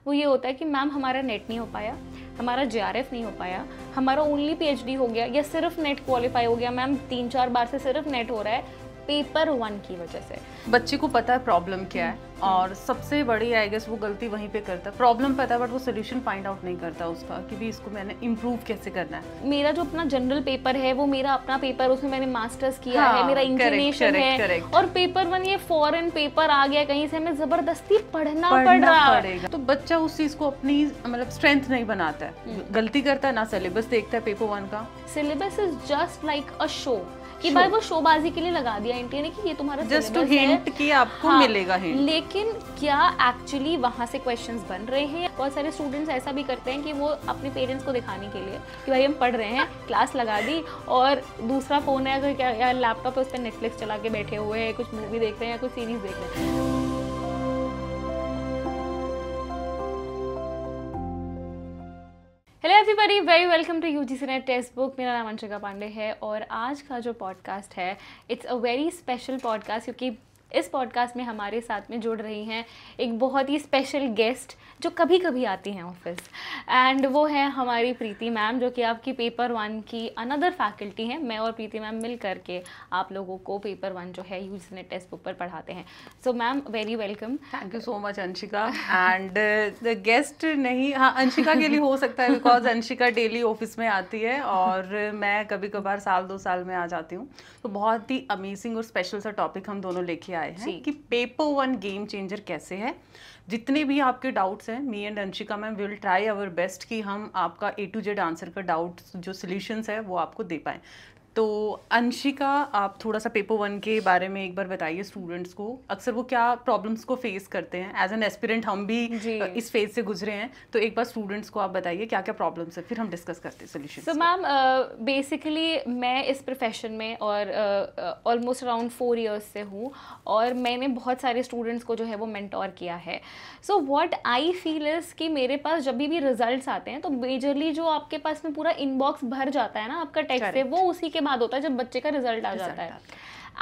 वो ये होता है कि मैम हमारा नेट नहीं हो पाया, हमारा JRF नहीं हो पाया, हमारा ओनली PhD हो गया या सिर्फ नेट क्वालिफाई हो गया। मैम 3-4 बार से सिर्फ नेट हो रहा है पेपर 1 की वजह से। बच्चे को पता है प्रॉब्लम क्या है और सबसे बड़ी आई गेस वो गलती वहीं पे करता है। प्रॉब्लम पता है बट वो सोल्यूशन फाइंड आउट नहीं करता उसका कि भी इसको मैंने इम्प्रूव कैसे करना है। मेरा जो अपना जनरल पेपर है वो मेरा अपना पेपर, उसमें मैंने मास्टर्स किया है, मेरा इंक्लिनेशन है और पेपर 1 ये फॉरेन पेपर आ गया कहीं से, हमें जबरदस्ती पढ़ना पड़ रहा है। तो बच्चा उस चीज को अपनी मतलब स्ट्रेंथ नहीं बनाता है, गलती करता है ना, सिलेबस देखता है पेपर 1 का। Syllabus is just like a show कि भाई वो शोबाजी के लिए लगा दिया इंडिया ने कि ये तुम्हारा जस्ट टू हिंट कि आपको मिलेगा हिंट। लेकिन क्या एक्चुअली वहां से क्वेश्चंस बन रहे हैं? बहुत सारे स्टूडेंट्स ऐसा भी करते हैं कि वो अपने पेरेंट्स को दिखाने के लिए कि भाई हम पढ़ रहे हैं, क्लास लगा दी और दूसरा फोन है अगर क्या या लैपटॉप है उस पर नेटफ्लिक्स चला के बैठे हुए हैं, कुछ मूवी देख रहे हैं या कुछ सीरीज देख रहे हैं। Hello everybody, very welcome to UGC net text book. मेरा नाम अंशिका पांडे है और आज का जो पॉडकास्ट है it's a very special podcast क्योंकि इस पॉडकास्ट में हमारे साथ में जुड़ रही हैं एक बहुत ही स्पेशल गेस्ट जो कभी कभी आती हैं ऑफिस, एंड वो है हमारी प्रीति मैम जो कि आपकी पेपर 1 की अनदर फैकल्टी हैं। मैं और प्रीति मैम मिल करके आप लोगों को पेपर 1 जो है UGC नेट टेक्स्ट बुक पर पढ़ाते हैं। So ma'am very welcome. Thank you so much Anshika. And the guest नहीं, हाँ अंशिका के लिए हो सकता है बिकॉज अंशिका डेली ऑफिस में आती है और मैं कभी कभार साल 2 साल में आ जाती हूँ। तो बहुत ही अमेजिंग और स्पेशल सा टॉपिक हम दोनों लेके आए हैं कि पेपर 1 गेम चेंजर कैसे है। जितने भी आपके डाउट्स हैं, me and Anshika ma'am will try our best कि हम आपका A to Z आंसर का डाउट्स जो सॉल्यूशंस है वो आपको दे पाएं। तो अंशिका, आप थोड़ा सा पेपर 1 के बारे में एक बार बताइए स्टूडेंट्स को, अक्सर वो क्या प्रॉब्लम्स को फेस करते हैं। एज एन एस्पिरेंट हम भी इस फेज से गुजरे हैं, तो एक बार स्टूडेंट्स को आप बताइए क्या क्या प्रॉब्लम्स है, फिर हम डिस्कस करते हैं सोल्यूशन। सो मैम बेसिकली मैं इस प्रोफेशन में और ऑलमोस्ट अराउंड 4 इयर्स से हूँ और मैंने बहुत सारे स्टूडेंट्स को जो है वो मेंटोर किया है। So what I feel is कि मेरे पास जब भी रिजल्ट्स आते हैं तो मेजरली जो आपके पास में पूरा इनबॉक्स भर जाता है ना आपका टेक्स्ट से, वो उसी के बाद होता है जब बच्चे का रिजल्ट आ जाता है।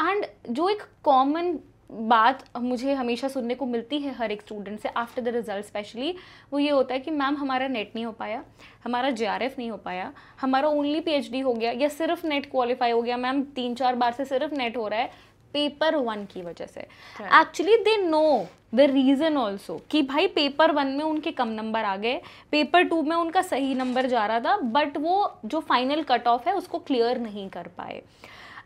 एंड जो एक कॉमन बात मुझे हमेशा सुनने को मिलती है हर एक स्टूडेंट से आफ्टर द रिजल्ट स्पेशली, वो ये होता है कि मैम हमारा नेट नहीं हो पाया, हमारा JRF नहीं हो पाया, हमारा ओनली PhD हो गया या सिर्फ नेट क्वालिफाई हो गया। मैम 3-4 बार से सिर्फ नेट हो रहा है पेपर 1 की वजह से। Actually they know the reason also कि भाई पेपर 1 में उनके कम नंबर आ गए, पेपर 2 में उनका सही नंबर जा रहा था बट वो जो फाइनल कट ऑफ है उसको क्लियर नहीं कर पाए।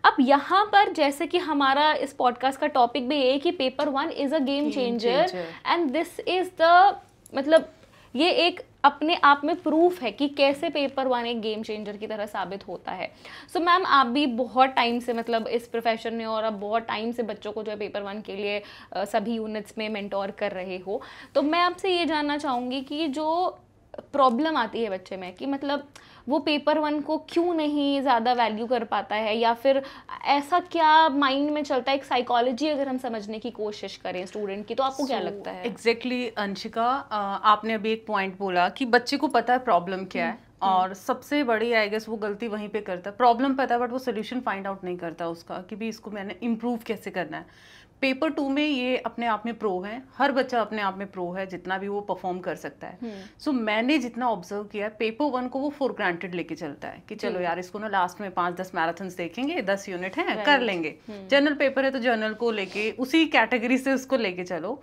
अब यहाँ पर जैसे कि हमारा इस पॉडकास्ट का टॉपिक भी ये है कि paper 1 is a game changer and this is the मतलब ये एक अपने आप में प्रूफ है कि कैसे पेपर 1 एक गेम चेंजर की तरह साबित होता है। सो मैम आप भी बहुत टाइम से मतलब इस प्रोफेशन में और अब बहुत टाइम से बच्चों को जो है पेपर 1 के लिए सभी यूनिट्स में मेंटोर कर रहे हो, तो मैं आपसे ये जानना चाहूँगी कि जो प्रॉब्लम आती है बच्चे में कि मतलब वो पेपर 1 को क्यों नहीं ज़्यादा वैल्यू कर पाता है या फिर ऐसा क्या माइंड में चलता है, एक साइकोलॉजी अगर हम समझने की कोशिश करें स्टूडेंट की, तो आपको क्या लगता है? एग्जैक्टली अंशिका, आपने अभी एक पॉइंट बोला कि बच्चे को पता है प्रॉब्लम क्या है और सबसे बड़ी आई गेस वो गलती वहीं पे करता है। प्रॉब्लम पता है बट वो सोल्यूशन फाइंड आउट नहीं करता उसका कि भी इसको मैंने इम्प्रूव कैसे करना है। पेपर 2 में ये अपने आप में प्रो है, हर बच्चा अपने आप में प्रो है जितना भी वो परफॉर्म कर सकता है। सो मैंने जितना ऑब्जर्व किया है पेपर 1 को वो फॉर ग्रांटेड लेके चलता है कि चलो यार इसको ना लास्ट में 5-10 मैराथन्स देखेंगे, 10 यूनिट हैं कर लेंगे। जर्नल पेपर है तो जर्नल को लेके उसी कैटेगरी से उसको लेके चलो,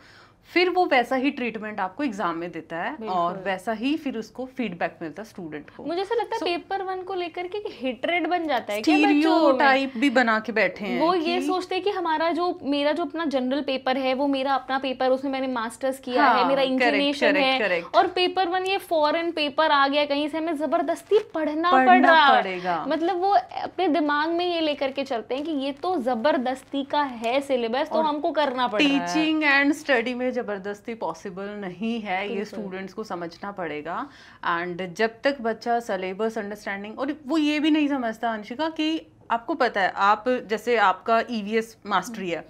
फिर वो वैसा ही ट्रीटमेंट आपको एग्जाम में देता है और वैसा ही फिर उसको फीडबैक मिलता है स्टूडेंट को। मुझे ऐसा लगता है पेपर 1 को लेकर के हेट्रेड बन जाता है, स्टीरियोटाइप भी बना के बैठे हैं। वो ये सोचते हैं कि मेरा जो अपना जनरल पेपर है वो मेरा अपना पेपर, उसमें मैंने मास्टर्स किया है, मेरा इंक्लिनेशन है और पेपर 1 ये फॉरेन पेपर आ गया कहीं से, हमें जबरदस्ती पढ़ना पड़ रहा है। मतलब वो अपने दिमाग में ये लेकर के चलते हैं कि ये तो जबरदस्ती का है सिलेबस, तो हमको करना पड़ रहा है। टीचिंग एंड स्टडी में जबरदस्ती पॉसिबल नहीं है, ये स्टूडेंट्स को समझना पड़ेगा। एंड जब तक बच्चा सिलेबस अंडरस्टैंडिंग, और वो ये भी नहीं समझता अंशिका कि आपको पता है, आप जैसे आपका EVS मास्टरी है,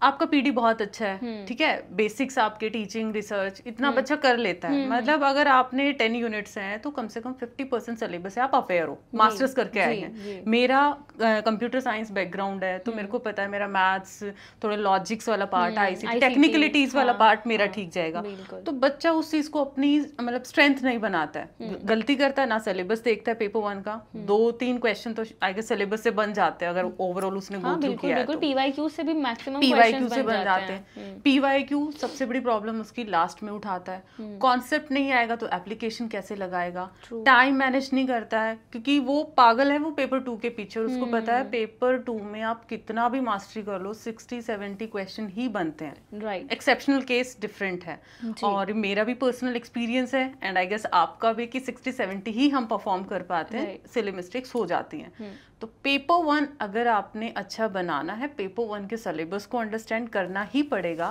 आपका पीडी बहुत अच्छा है, ठीक है, बेसिक्स आपके टीचिंग रिसर्च इतना बच्चा कर लेता है, मतलब अगर आपने 10 यूनिट्स हैं तो कम से कम 50% सिलेबस है, आप अवेयर हो, मास्टर्स करके आए हैं। मेरा कंप्यूटर साइंस बैकग्राउंड है तो मेरे को पता है, मेरा मैथ्स, थोड़े लॉजिक्स वाला पार्ट, आईसीटी टेक्निकलिटीज वाला पार्ट मेरा ठीक जाएगा। तो बच्चा उस चीज को अपनी मतलब स्ट्रेंथ नहीं बनाता है, गलती करता है ना, सिलेबस देखता है पेपर 1 का 2-3 क्वेश्चन तो आई गेस सिलेबस से बन जाते हैं अगर ओवरऑल उसने गो थ्रू किया है तो। पीवाईक्यू से भी मैक्सिमम पीवाईक्यू से बन जाते हैं। पीवाईक्यू सबसे बड़ी प्रॉब्लम उसकी लास्ट में उठाता है, कॉन्सेप्ट नहीं आएगा तो एप्लीकेशन कैसे लगाएगा, टाइम मैनेज नहीं करता है, क्योंकि वो पागल है वो पेपर 2 के पीछे, उसको पता है पेपर 2 में आप कितना भी मास्टरी कर लो 60-70 क्वेश्चन ही बनते हैं, राइट। एक्सेप्शनल केस डिफरेंट है, और मेरा भी पर्सनल एक्सपीरियंस है एंड आई गेस आपका भी, कि 60-70 ही हम परफॉर्म कर पाते हैं, सिली मिस्टेक्स हो जाती हैं। तो पेपर 1 अगर आपने अच्छा बनाना है, पेपर 1 के सिलेबस को अंडरस्टैंड करना ही पड़ेगा।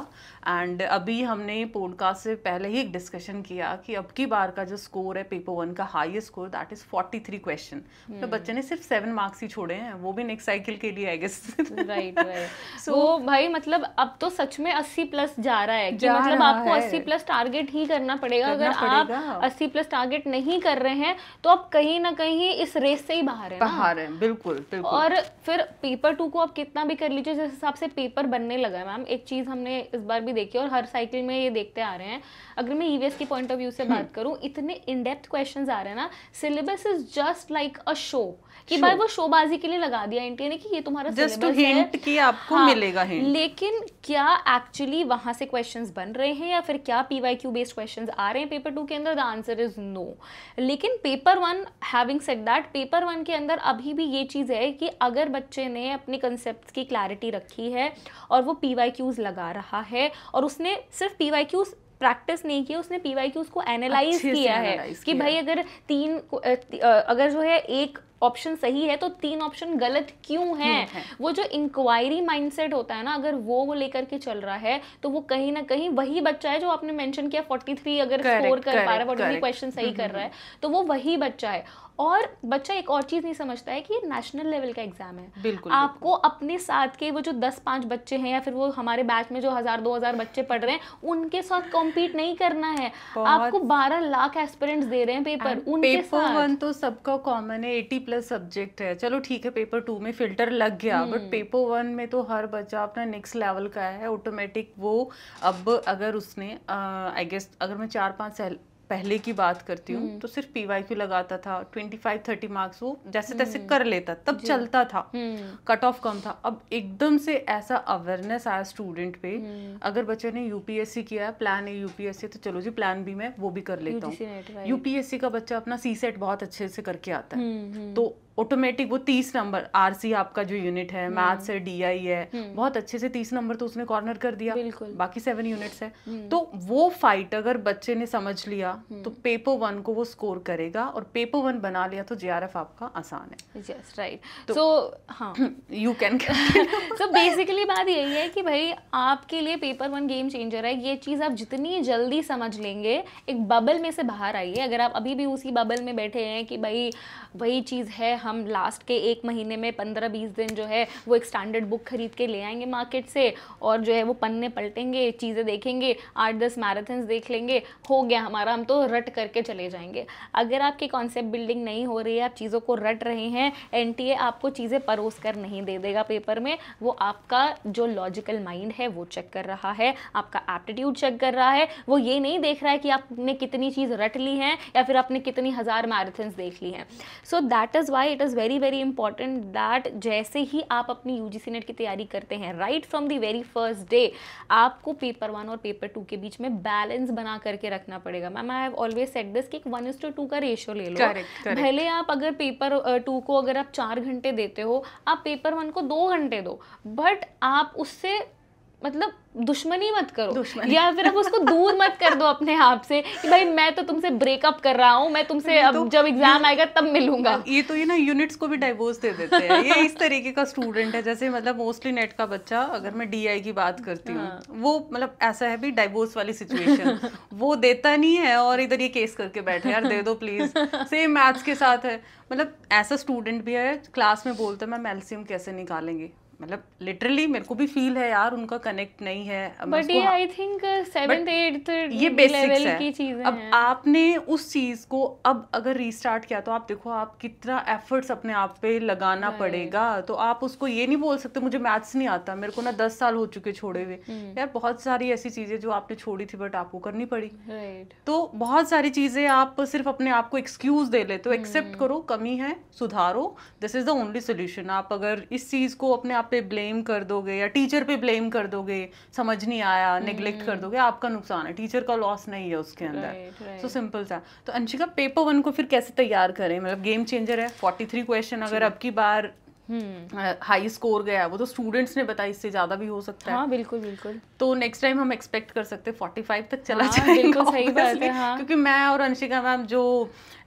एंड अभी हमने पॉडकास्ट से पहले ही एक डिस्कशन किया कि अब की बार का जो स्कोर है पेपर 1 का, highest score that is 43 question, तो बच्चे ने सिर्फ 7 मार्क्स ही छोड़े हैं, वो भी नेक्स्ट साइकिल के लिए आई गेस। राइट। सो भाई मतलब अब तो सच में 80+ जा रहा है कि मतलब आपको 80+ टारगेट ही करना पड़ेगा। अगर आप 80+ टारगेट नहीं कर रहे हैं तो आप कहीं ना कहीं इस रेस से ही बाहर है। बिल्कुल। और फिर पेपर 2 को आप कितना भी कर लीजिए, जिस हिसाब से पेपर बनने लगा है मैम, एक चीज हमने इस बार भी देखी और हर साइकिल में ये देखते आ रहे हैं, अगर मैं ईवीएस की पॉइंट ऑफ व्यू से बात करूं, इतने इन डेप्थ क्वेश्चंस आ रहे हैं ना, syllabus is just like a show, कि भाई वो शोबाजी के लिए लगा दिया एनटीए ने कि ये तुम्हारा सिलेबस है, हिंट कि आपको मिलेगा हिंट, लेकिन क्या एक्चुअली वहां से क्वेश्चंस बन रहे हैं या फिर क्या पीवाईक्यू बेस्ड क्वेश्चंस आ रहे हैं पेपर 2 के अंदर? The answer is no. लेकिन paper 1, having said that, paper 1 के अंदर अभी भी ये चीज है कि अगर बच्चे ने अपने कंसेप्ट की क्लैरिटी रखी है और वो पीवाईक्यूज लगा रहा है, और उसने सिर्फ पीवाईक्यूज प्रैक्टिस नहीं किया, उसने पीवाईक्यूज को एनालाइज किया है कि भाई अगर अगर जो है एक ऑप्शन सही है तो 3 ऑप्शन गलत क्यों हैं। वो जो इंक्वायरी माइंडसेट होता है ना, अगर वो लेकर के चल रहा है तो वो कहीं ना कहीं वही बच्चा है जो आपने मेंशन किया 43 अगर स्कोर कर पा रहा है, 43 क्वेश्चन सही कर रहा है, तो वो वही बच्चा है। और बच्चा एक और चीज नहीं समझता है कि ये नेशनल लेवल का एग्जाम है। बिल्कुल, आपको अपने साथ के वो जो 10-5 बच्चे हैं या फिर वो हमारे बैच में जो 1000-2000 बच्चे पढ़ रहे हैं उनके साथ कॉम्पीट नहीं करना है। आपको 12 लाख एस्पिरेंट्स दे रहे हैं पेपर, उनके साथ। पेपर 1 तो सबका कॉमन है, 80+ सब्जेक्ट है, चलो ठीक है पेपर 2 में फिल्टर लग गया, बट पेपर 1 में तो हर बच्चा अपना नेक्स्ट लेवल का है ऑटोमेटिक। वो अब अगर उसने आई गेस अगर मैं 4-5 साल पहले की बात करती हूँ तो सिर्फ पीवाईक्यू लगाता था, 25-30 मार्क्स वो जैसे तैसे कर लेता, तब चलता था, कट ऑफ कम था। अब एकदम से ऐसा अवेयरनेस आया स्टूडेंट पे, अगर बच्चे ने यूपीएससी किया है, प्लान ए यूपीएससी, तो चलो जी प्लान बी में वो भी कर लेता हूँ। यूपीएससी का बच्चा अपना सीसेट बहुत अच्छे से करके आता है, तो ऑटोमेटिक वो 30 नंबर, आरसी आपका जो यूनिट है, मैथ्स है, डीआई है, बहुत अच्छे से 30 नंबर तो उसने कॉर्नर कर दिया, बाकी 7 यूनिट्स है। तो वो फाइट अगर बच्चे ने समझ लिया तो पेपर 1 को वो स्कोर करेगा, और पेपर 1 बना लिया तो जेआरएफ आपका आसान है। Yes, right. सो हाँ, यू कैन। सो बेसिकली बात यही है कि भाई आपके लिए पेपर 1 गेम चेंजर है। ये चीज़ आप जितनी जल्दी समझ लेंगे, एक बबल में से बाहर आइए। अगर आप अभी भी उसी बबल में बैठे हैं कि भाई वही चीज़ है, हम लास्ट के 1 महीने में 15-20 दिन जो है वो एक स्टैंडर्ड बुक खरीद के ले आएंगे मार्केट से, और जो है वो पन्ने पलटेंगे, चीज़ें देखेंगे, 8-10 मैराथन्स देख लेंगे, हो गया हमारा, हम तो रट करके चले जाएंगे। अगर आपकी कॉन्सेप्ट बिल्डिंग नहीं हो रही है, आप चीज़ों को रट रहे हैं, एनटीए आपको चीज़ें परोस कर नहीं दे देगा पेपर में। वो आपका जो लॉजिकल माइंड है वो चेक कर रहा है, आपका एप्टीट्यूड चेक कर रहा है। वो ये नहीं देख रहा है कि आपने कितनी चीज़ रट ली है या फिर आपने कितनी 1000 मैराथन्स देख ली हैं। So that is why it is very very important that जैसे ही आप अपनी यूजीसी नेट की तैयारी करते हैं, right from the very first day, आपको पेपर 1 और पेपर 2 के बीच में बैलेंस बना करके रखना पड़ेगा। Ma'am I have always said this कि 1:2 का रेशियो ले लो। पहले आप अगर पेपर 2 को अगर आप 4 घंटे देते हो, आप पेपर 1 को 2 घंटे दो, बट आप उससे मतलब दुश्मनी मत करो, या फिर आप उसको दूर मत कर दो अपने आप से कि भाई मैं तो तुमसे ब्रेकअप कर रहा हूँ, मैं तुमसे अब जब एग्जाम आएगा तब मिलूंगा। ये ना यूनिट्स को भी डाइवोर्स दे देते हैं। ये इस तरीके का स्टूडेंट है, जैसे मतलब मोस्टली नेट का बच्चा, अगर मैं डीआई की बात करती हूँ, वो मतलब ऐसा है भी डाइवोर्स वाली सिचुएशन, वो देता नहीं है और इधर ये केस करके बैठे, यार दे दो प्लीज। सेम मैथ्स के साथ है, मतलब ऐसा स्टूडेंट भी है, क्लास में बोलता है मैम एलसीएम कैसे निकालेंगे, मतलब लिटरली मेरे को भी फील है यार उनका कनेक्ट नहीं है। बट ये आई थिंक 7th 8th ये बेसिक्स लेवल है की चीजें अब हैं। आपने उस चीज को अब अगर रीस्टार्ट किया तो आप देखो आप कितना एफर्ट्स अपने आप पे लगाना पड़ेगा। तो आप उसको ये नहीं बोल सकते मुझे मैथ्स नहीं आता, मेरे को ना 10 साल हो चुके छोड़े हुए। यार बहुत सारी ऐसी चीजें जो आपने छोड़ी थी बट आपको करनी पड़ी। तो बहुत सारी चीजें आप सिर्फ अपने आप को एक्सक्यूज दे लेते हो। एक्सेप्ट करो कमी है, सुधारो, this is the only solution. आप अगर इस चीज को अपने आप पे ब्लेम कर दोगे या टीचर पे ब्लेम कर दोगे, समझ नहीं आया, नेग्लेक्ट कर दोगे, आपका नुकसान है, टीचर का लॉस नहीं है उसके अंदर। सो सिंपल सा। तो अंशिका पेपर 1 को फिर कैसे तैयार करें? मतलब गेम चेंजर है, 43 क्वेश्चन, अगर अब की बार हाई स्कोर गया वो तो स्टूडेंट्स ने बताया, इससे ज्यादा भी हो सकता है। हाँ बिल्कुल बिल्कुल। तो नेक्स्ट टाइम हम एक्सपेक्ट कर सकते हैं 45 तक चला हाँ, जाएगा। बिल्कुल सही बात है। हाँ। क्योंकि मैं और अंशिका मैम जो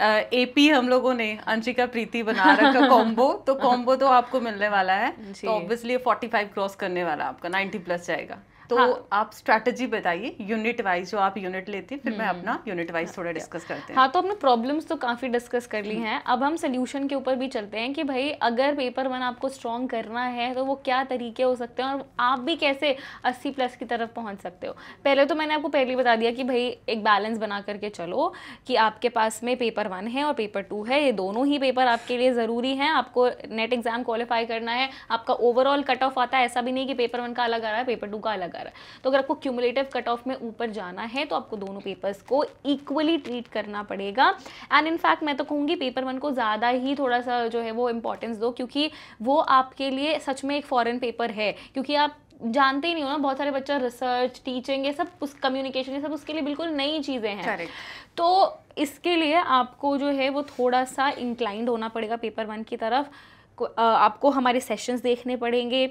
एपी हम लोगों ने अंशिका प्रीति बना रखा कॉम्बो, तो कॉम्बो तो आपको मिलने वाला है। तो ऑब्वियसली 45 क्रॉस करने वाला आपका 90 प्लस जाएगा। तो आप स्ट्रैटेजी बताइए यूनिट वाइज, जो आप यूनिट लेती है, फिर मैं अपना यूनिट वाइज थोड़ा डिस्कस करते हैं। हाँ, तो हमने प्रॉब्लम्स तो काफ़ी डिस्कस कर ली हैं, अब हम सोल्यूशन के ऊपर भी चलते हैं कि भाई अगर पेपर 1 आपको स्ट्रॉन्ग करना है तो वो क्या तरीके हो सकते हैं और आप भी कैसे 80 प्लस की तरफ पहुंच सकते हो। पहले तो मैंने आपको पहले बता दिया कि भाई एक बैलेंस बना करके चलो कि आपके पास में पेपर 1 है और पेपर 2 है, ये दोनों ही पेपर आपके लिए ज़रूरी हैं। आपको नेट एग्जाम क्वालिफाई करना है, आपका ओवरऑल कट ऑफ आता है, ऐसा भी नहीं कि पेपर 1 का अलग आ रहा है पेपर 2 का अलग आ रहा है। तो अगर आपको क्यूमुलेटिव कट ऑफ में ऊपर जाना है तो आपको दोनों पेपर्स को इक्वली ट्रीट करना पड़ेगा। एंड इनफैक्ट मैं तो कहूँगी पेपर 1 को ज़्यादा ही थोड़ा सा जो है वो इम्पोर्टेंस दो, क्योंकि वो आपके लिए सच में एक फॉरेन पेपर है। क्योंकि आप जानते ही नहीं हो ना, बहुत सारे बच्चे रिसर्च, टीचिंग, ये सब कम्युनिकेशन, ये सब उसके लिए बिल्कुल नई चीज़ें हैं। Correct. तो इसके लिए आपको जो है वो थोड़ा सा इंक्लाइंड होना पड़ेगा पेपर 1 की तरफ। आपको हमारे सेशंस देखने पड़ेंगे,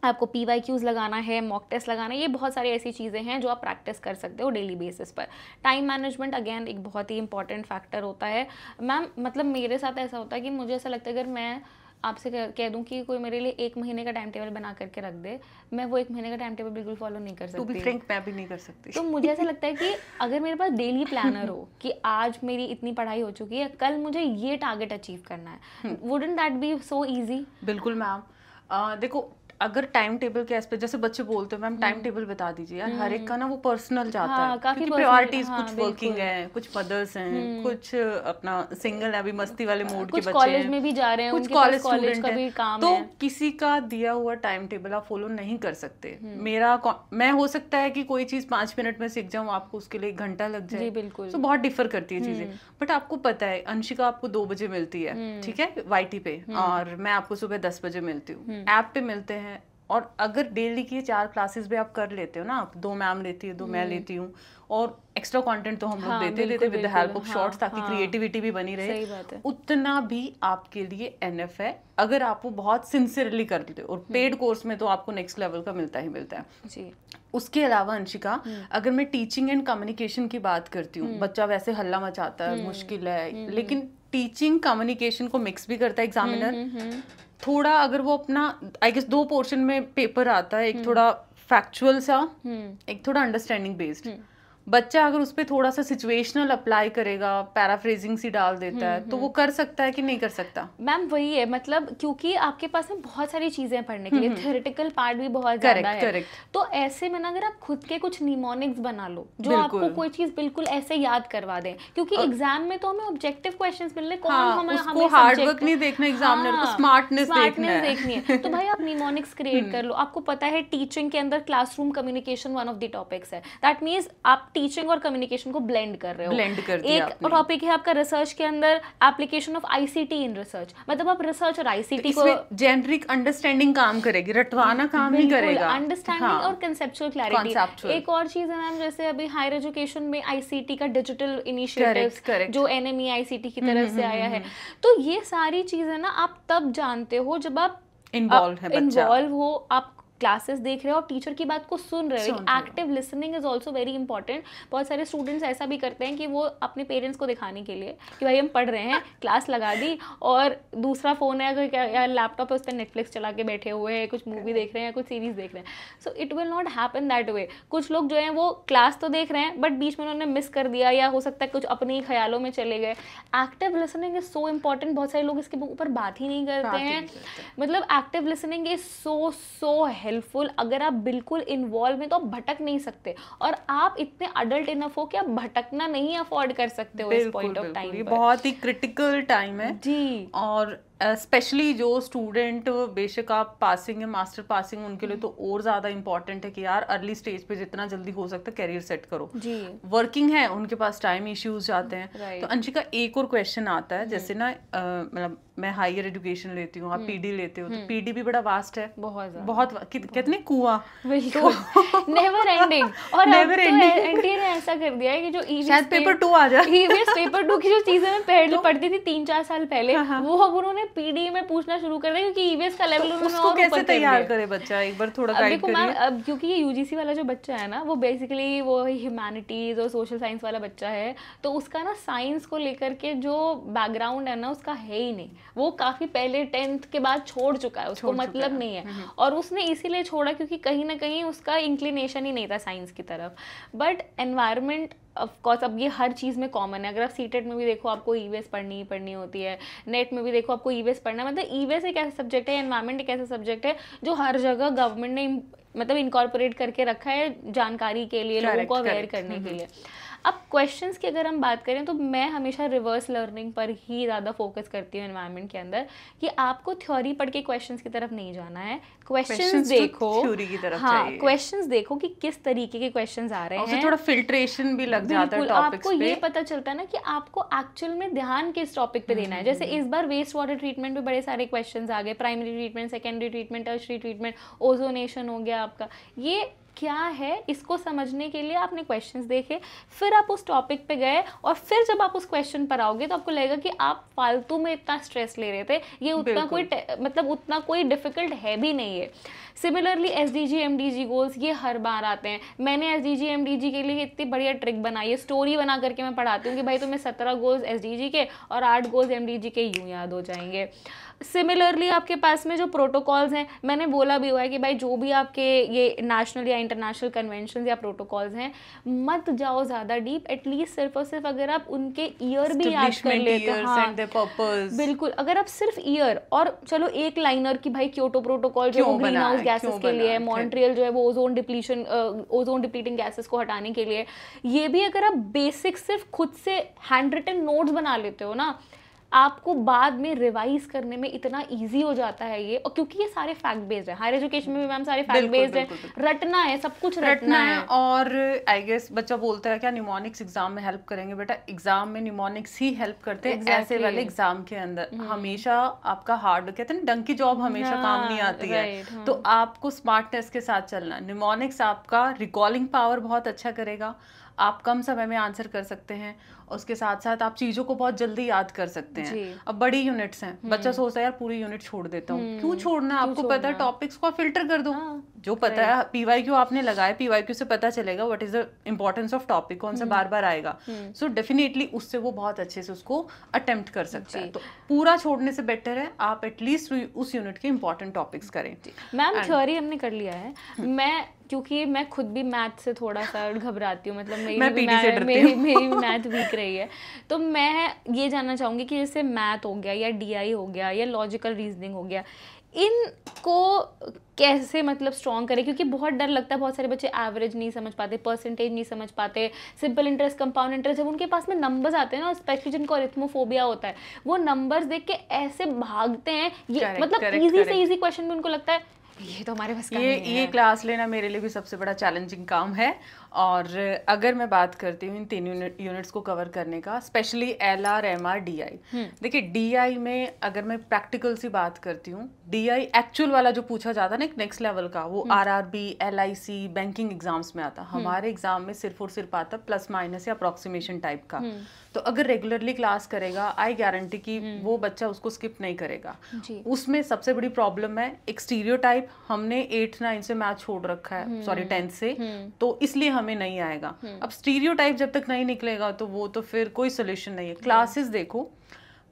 आपको PYQs लगाना है, मॉक टेस्ट लगाना है, ये बहुत सारी ऐसी चीज़ें हैं जो आप प्रैक्टिस कर सकते हो डेली बेसिस पर। टाइम मैनेजमेंट अगेन एक बहुत ही इंपॉर्टेंट फैक्टर होता है मैम। मतलब मेरे साथ ऐसा होता है कि मुझे ऐसा लगता है अगर मैं आपसे कह दूं कि कोई मेरे लिए 1 महीने का टाइम टेबल बना करके रख दे, मैं वो 1 महीने का टाइम टेबल बिल्कुल फॉलो नहीं कर सकती। To be frank, मैं भी नहीं कर सकती। तो मुझे ऐसा लगता है कि अगर मेरे पास डेली प्लानर हो कि आज मेरी इतनी पढ़ाई हो चुकी है, कल मुझे ये टारगेट अचीव करना है, wouldn't that be so easy? बिल्कुल मैम। देखो अगर टाइम टेबल के एस्पेक्ट, जैसे बच्चे बोलते हैं मैम टाइम टेबल बता दीजिए यार, हर एक का ना वो पर्सनल जाता है, क्योंकि प्रायोरिटीज कुछ वर्किंग है, कुछ मदर्स हैं, कुछ अपना सिंगल है, अभी मस्ती वाले मूड के बच्चे हैं, कॉलेज में भी जा रहे हैं, कुछ कॉलेज स्टूडेंट का भी काम है। तो किसी का दिया हुआ टाइम टेबल आप फॉलो नहीं कर सकते। मैं हो सकता है कि कोई चीज 5 मिनट में सीख जाऊँ, आपको उसके लिए 1 घंटा लग जाए। बिल्कुल। तो बहुत डिफर करती है चीजें। बट आपको पता है अंशिका आपको 2 बजे मिलती है, ठीक है, YT पे, और मैं आपको सुबह 10 बजे मिलती हूँ, ऐप पे मिलते हैं। और अगर डेली की 4 क्लासेस भी आप कर लेते हो ना, आप 2 मैम लेती है, 2 मैं लेती हूँ, और एक्स्ट्रा कंटेंट तो हम लोग देते with the help of shorts, ताकि क्रिएटिविटी भी बनी रहे, उतना भी आपके लिए एनएफ है अगर आप वो बहुत सिंसियरली कर लेते हो। और पेड कोर्स में तो आपको नेक्स्ट लेवल का मिलता ही मिलता है जी। उसके अलावा अंशिका, अगर मैं टीचिंग एंड कम्युनिकेशन की बात करती हूँ, बच्चा वैसे हल्ला मचाता है, मुश्किल है, लेकिन टीचिंग कम्युनिकेशन को मिक्स भी करता है एग्जामिनर थोड़ा। अगर वो अपना आई गेस 2 पोर्शन में पेपर आता है, एक थोड़ा फैक्चुअल सा, एक थोड़ा अंडरस्टैंडिंग बेस्ड। बच्चा अगर उस पर थोड़ा सा सिचुएशनल अप्लाई करेगा, पैराफ्रेजिंग सी डाल देता है, तो वो कर सकता है कि नहीं कर सकता? मैम वही है, मतलब क्योंकि आपके पास में बहुत सारी चीजें पढ़ने के लिए, थ्योरेटिकल पार्ट भी बहुत ज्यादा है। तो ऐसे में ना अगर आप खुद के कुछ निमोनिक्स बना लो जो आपको कोई चीज बिल्कुल ऐसे याद करवा दें, क्योंकि एग्जाम में तो हमें ऑब्जेक्टिव क्वेश्चंस मिलने, कौन हमें हार्ड वर्क नहीं देखना एग्जामिनर को, स्मार्टनेस देखनी है। तो भाई आप निमोनिक्स क्रिएट कर लो। आपको पता है टीचिंग के अंदर classroom communication one of the topics है, दैट मींस आप टीचिंग और कम्युनिकेशन को ब्लेंड कर रहे हो। ब्लेंड कर दिया एक टॉपिक है आपका रिसर्च के अंदर application of ICT in research, मतलब आप रिसर्च और ICT को जेनरिक अंडरस्टैंडिंग काम करेगी, रटवाना काम नहीं करेगा। अंडरस्टैंडिंग और कंसेप्चुअल क्लैरिटी। एक और चीज है मैम, जैसे अभी हायर एजुकेशन में ICT का डिजिटल इनिशिएटिव्स जो NME ICT की तरफ से आया है, तो ये सारी चीजें ना आप तब जानते हो जब आप इन्वॉल्व हो, आप क्लासेस देख रहे हो और टीचर की बात को सुन रहे हो। Active listening is also very important. बहुत सारे स्टूडेंट्स ऐसा भी करते हैं कि वो अपने पेरेंट्स को दिखाने के लिए कि भाई हम पढ़ रहे हैं, क्लास लगा दी और दूसरा फ़ोन है अगर या लैपटॉप है उस पर नेटफ्लिक्स चला के बैठे हुए हैं, कुछ मूवी देख रहे हैं, कुछ सीरीज देख रहे हैं। So it will not happen that way. कुछ लोग जो हैं वो क्लास तो देख रहे हैं बट बीच में उन्होंने मिस कर दिया, या हो सकता है कुछ अपने ही ख्यालों में चले गए। Active listening is so important. बहुत सारे लोग इसके ऊपर बात ही नहीं करते हैं। मतलब active listening is so helpful. अगर आप बिल्कुल इन्वॉल्व हैं तो आप भटक नहीं सकते, और आप इतने अडल्ट इनफ हो कि आप भटकना नहीं अफोर्ड कर सकते हो इस पॉइंट ऑफ टाइम। ये बहुत ही क्रिटिकल टाइम है जी। और स्पेशली जो स्टूडेंट, बेशक आप पासिंग है, मास्टर पासिंग, उनके लिए तो और ज़्यादा इंपॉर्टेंट है कि यार अर्ली स्टेज पे जितना जल्दी हो सकता है कैरियर सेट करो। जी। वर्किंग है, उनके पास टाइम इश्यूज जाते हैं। तो अंशिका, एक और क्वेश्चन आता है, जैसे ना मतलब मैं हायर एजुकेशन लेती हूँ, आप पीडी लेते हो, तो पीडी भी बड़ा वास्ट है, बहुत कितने कुआं, नेवर एंडिंग। और नेवर एंडिंग। एनटीए ने ऐसा कर दिया है कि जो शायद पेपर 2 आ जाए, ईवीएस पेपर 2 की जो चीजें मैं पहले पढ़ती थी 3-4 साल पहले, वो अब उन्होंने पीडी में पूछना शुरू कर दिया, क्योंकि ईवीएस का लेवल उन्होंने उसको कैसे तैयार करे बच्चा, एक बार थोड़ा गाइड करिए। अब क्योंकि ये यूजीसी वाला जो बच्चा है ना, वो बेसिकली वो ह्यूमैनिटीज और सोशल साइंस वाला बच्चा है, तो उसका ना साइंस को लेकर के जो बैकग्राउंड है ना उसका है ही नहीं। वो काफी पहले 10th के बाद छोड़ चुका है, उसको मतलब नहीं है। और उसने इसीलिए छोड़ा क्योंकि कहीं ना कहीं उसका इंक्लिनेशन ही नहीं था साइंस की तरफ। बट एनवायरनमेंट ऑफ कोर्स अब ये हर चीज़ में कॉमन है। अगर आप सीटेट में भी देखो आपको ईवीएस पढ़नी ही पढ़नी होती है, नेट में भी देखो आपको ईवीएस पढ़ना है। मतलब ईवीएस एक ऐसा सब्जेक्ट है, एनवायरनमेंट एक ऐसा सब्जेक्ट है जो हर जगह गवर्नमेंट ने मतलब इनकॉर्पोरेट करके रखा है जानकारी के लिए, लोगों को अवेयर करने के लिए। अब क्वेश्चंस की अगर हम बात करें तो मैं हमेशा रिवर्स लर्निंग पर ही ज़्यादा फोकस करती हूँ एनवायरनमेंट के अंदर, कि आपको थ्योरी पढ़ के क्वेश्चंस की तरफ नहीं जाना है। क्वेश्चंस देखो, थ्योरी की तरफ हाँ, क्वेश्चंस देखो कि किस तरीके के क्वेश्चंस आ रहे हैं। थोड़ा फिल्ट्रेशन भी लग जाता है टॉपिक्स पे। आपको ये पता चलता है ना कि आपको एक्चुअल में ध्यान किस टॉपिक पे देना है। जैसे इस बार वेस्ट वाटर ट्रीटमेंट पे बड़े सारे क्वेश्चंस आ गए, primary treatment, secondary treatment, tertiary treatment, ozonation हो गया आपका। ये क्या है, इसको समझने के लिए आपने क्वेश्चंस देखे, फिर आप उस टॉपिक पे गए, और फिर जब आप उस क्वेश्चन पर आओगे तो आपको लगेगा कि आप फालतू में इतना स्ट्रेस ले रहे थे, ये उतना कोई मतलब उतना कोई डिफिकल्ट है भी नहीं है। सिमिलरली एसडीजी एमडीजी गोल्स ये हर बार आते हैं। मैंने एसडीजी एमडीजी के लिए इतनी बढ़िया ट्रिक बनाई है, स्टोरी बना करके मैं पढ़ाती हूँ कि भाई तुम्हें 17 गोल्स एसडीजी के और 8 गोल्स एमडीजी के यूं याद हो जाएंगे। सिमिलरली आपके पास में जो प्रोटोकॉल्स हैं, मैंने बोला भी हुआ है कि भाई जो भी आपके ये नेशनल या इंटरनेशनल कन्वेंशन या प्रोटोकॉल्स हैं, मत जाओ ज़्यादा डीप। एटलीस्ट सिर्फ और सिर्फ अगर आप उनके ईयर भी याद कर लेते हैं, हाँ बिल्कुल, अगर आप सिर्फ ईयर और चलो एक लाइनर की भाई क्योटो प्रोटोकॉल जो ग्रीन हाउस गैसेस के लिए है, मॉन्ट्रियल जो है वो ओजोन डिप्लीटिंग गैसेस को हटाने के लिए, ये भी अगर आप बेसिक सिर्फ खुद से हैंड रिटन नोट्स बना लेते हो ना, आपको बाद में रिवाइज करने में इतना इजी हो जाता है ये। और क्योंकि ये सारे फैक्ट बेस्ड है, हायर एजुकेशन में भी मैम सारे फैक्ट बेस्ड है, रटना है, सब कुछ रटना है। और आई गेस बच्चा बोलता है क्या न्यूमोनिक्स एग्जाम में हेल्प करेंगे, बेटा एग्जाम में न्यूमोनिक्स ही हेल्प करते हैं। ऐसे वाले एग्जाम के अंदर हमेशा आपका हार्ड, कहते हैं डंकी जॉब हमेशा काम नहीं आती है, तो आपको स्मार्टनेस के साथ चलना। न्यूमोनिक्स आपका रिकॉलिंग पावर बहुत अच्छा करेगा, आप कम समय में आंसर कर सकते हैं, उसके साथ साथ आप चीजों को बहुत जल्दी याद कर सकते हैं। अब बड़ी यूनिट्स हैं, बच्चा सोचता है यार पूरी यूनिट छोड़ देता हूँ, क्यों छोड़ना, आपको पता है टॉपिक्स को फिल्टर कर दो, जो पता है पीवाईक्यू आपने लगाया, पीवाईक्यू से पता चलेगा what is the importance of topic, कौन सा बार बार आएगा। सो डेफिनेटली उससे वो बहुत अच्छे से उसको अटेम्प्ट कर सकता है। तो पूरा छोड़ने से बेटर है आप एटलीस्ट उस यूनिट के इंपॉर्टेंट टॉपिक्स करें। मैम थ्योरी हमने कर लिया है, मैं क्योंकि मैं खुद भी मैथ से थोड़ा सा घबराती हूँ, मतलब मेरी मैथ वीक रही है, तो मैं ये जानना चाहूँगी कि जैसे मैथ हो गया या डीआई हो गया या लॉजिकल रीजनिंग हो गया, इनको कैसे मतलब स्ट्रॉन्ग करें, क्योंकि बहुत डर लगता है, बहुत सारे बच्चे एवरेज नहीं समझ पाते, परसेंटेज नहीं समझ पाते, सिंपल इंटरेस्ट, कंपाउंड इंटरेस्ट, जब उनके पास में नंबर्स आते हैं ना, स्पेशली जिनको अरिथमोफोबिया होता है, वो नंबर्स देख के ऐसे भागते हैं, ये मतलब इजी से इजी क्वेश्चन में उनको लगता है ये तो हमारे बस का नहीं है। ये क्लास लेना मेरे लिए भी सबसे बड़ा चैलेंजिंग काम है, और अगर मैं बात करती हूँ इन 3 यूनिट्स को कवर करने का, स्पेशली LR, MR, DI। देखिए DI में अगर मैं प्रैक्टिकल सी बात करती हूँ, DI एक्चुअल वाला जो पूछा जाता है ना एक नेक्स्ट लेवल का, वो RRB, LIC, बैंकिंग एग्जाम्स में आता। हमारे एग्जाम में सिर्फ और सिर्फ आता प्लस माइनस या अप्रोक्सीमेशन टाइप का। तो अगर रेगुलरली क्लास करेगा, आई गारंटी कि वो बच्चा उसको स्किप नहीं करेगा। उसमें सबसे बड़ी प्रॉब्लम है एक स्टीरियोटाइप, हमने 8, 9 से मैथ छोड़ रखा है, सॉरी 10 से, तो इसलिए हमें नहीं आएगा। अब स्टीरियोटाइप जब तक नहीं निकलेगा तो वो तो फिर कोई सोल्यूशन नहीं है। क्लासेस देखो,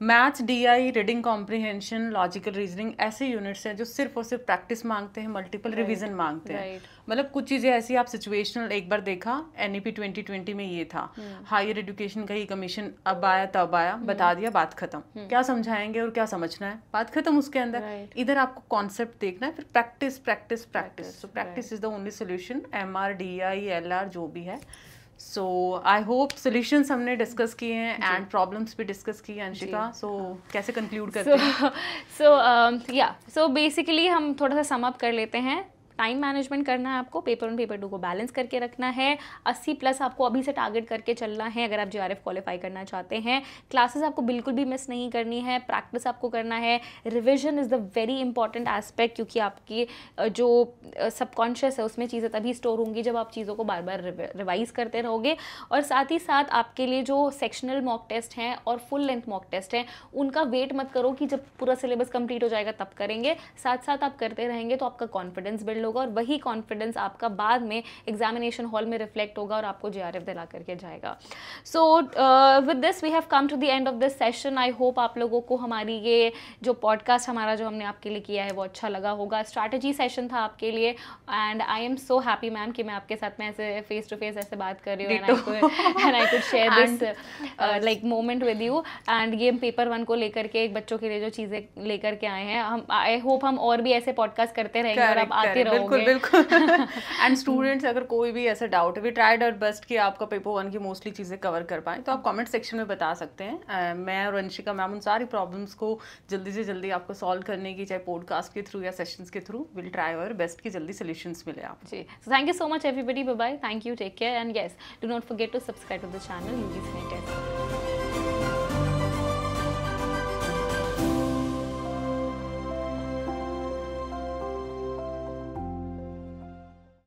maths, DI, reading comprehension, logical reasoning, ऐसे यूनिट्स हैं जो सिर्फ और सिर्फ प्रैक्टिस मांगते हैं, मल्टीपल रिवीजन मांगते हैं। मतलब कुछ चीज़ें ऐसी, आप सिचुएशनल एक बार देखा, NEP 2020 में ये था, हायर एजुकेशन का ही कमीशन अब आया तब आया, बता दिया, बात खत्म। क्या समझाएंगे और क्या समझना है, बात खत्म उसके अंदर। इधर आपको कॉन्सेप्ट देखना है, फिर practice practice practice. So practice is the only solution. MR, DI, LR जो भी है। सो आई होप सोल्यूशंस हमने डिस्कस किए हैं एंड प्रॉब्लम्स भी डिस्कस की हैं अंशिका। सो कैसे कंक्लूड करते हैं? सो बेसिकली हम थोड़ा सा सम अप कर लेते हैं। टाइम मैनेजमेंट करना है आपको, पेपर 1 पेपर 2 को बैलेंस करके रखना है, 80+ आपको अभी से टारगेट करके चलना है अगर आप JRF क्वालिफाई करना चाहते हैं। क्लासेस आपको बिल्कुल भी मिस नहीं करनी है, प्रैक्टिस आपको करना है। Revision is the very important aspect, क्योंकि आपकी जो सबकॉन्शियस है उसमें चीज़ें तभी स्टोर होंगी जब आप चीज़ों को बार बार रिवाइज करते रहोगे। और साथ ही साथ आपके लिए जो सेक्शनल मॉक टेस्ट हैं और फुल लेंथ मॉक टेस्ट हैं, उनका वेट मत करो कि जब पूरा सिलेबस कंप्लीट हो जाएगा तब करेंगे। साथ साथ आप करते रहेंगे तो आपका कॉन्फिडेंस बिल्ड होगा और वही कॉन्फिडेंस आपका बाद में एग्जामिनेशन हॉल में रिफ्लेक्ट होगा और आपको JRF दिला करके जाएगा। So with this we have come to the end of this session. I hope आप लोगों को हमारी ये जो पॉडकास्ट हमारा जो हमने आपके लिए किया है वो अच्छा लगा होगा। स्ट्रैटेजी सेशन था आपके लिए and I am so happy ma'am कि मैं आपके साथ में ऐसे फेस टू फेस ऐसे बात कर रही हूँ and I could share this like moment with you. And ये पेपर 1 को लेकर के एक बच्चों के लिए जो चीज़ें लेकर के आए हैं, हम आई होप हम और भी ऐसे पॉडकास्ट करते रहेंगे और आप आते रहोगे। बिल्कुल। एंड स्टूडेंट्स, अगर कोई भी ऐसा डाउट है, वी ट्राइड आवर बेस्ट कि आपका पेपर 1 की मोस्टली चीज़ें कवर कर पाएँ, तो आप कमेंट सेक्शन में बता सकते हैं। मैं और अंशिका मैम उन सारी प्रॉब्लम्स को जल्दी से जल्दी आपको सॉल्व करने की, चाहे पॉडकास्ट के थ्रू या सेशंस के through, will try our best कि जल्दी सॉल्यूशंस मिले आप जी। So thank you so much everybody, bye bye, thank you, take care and yes do not forget to subscribe to the channel UG Sneak Test।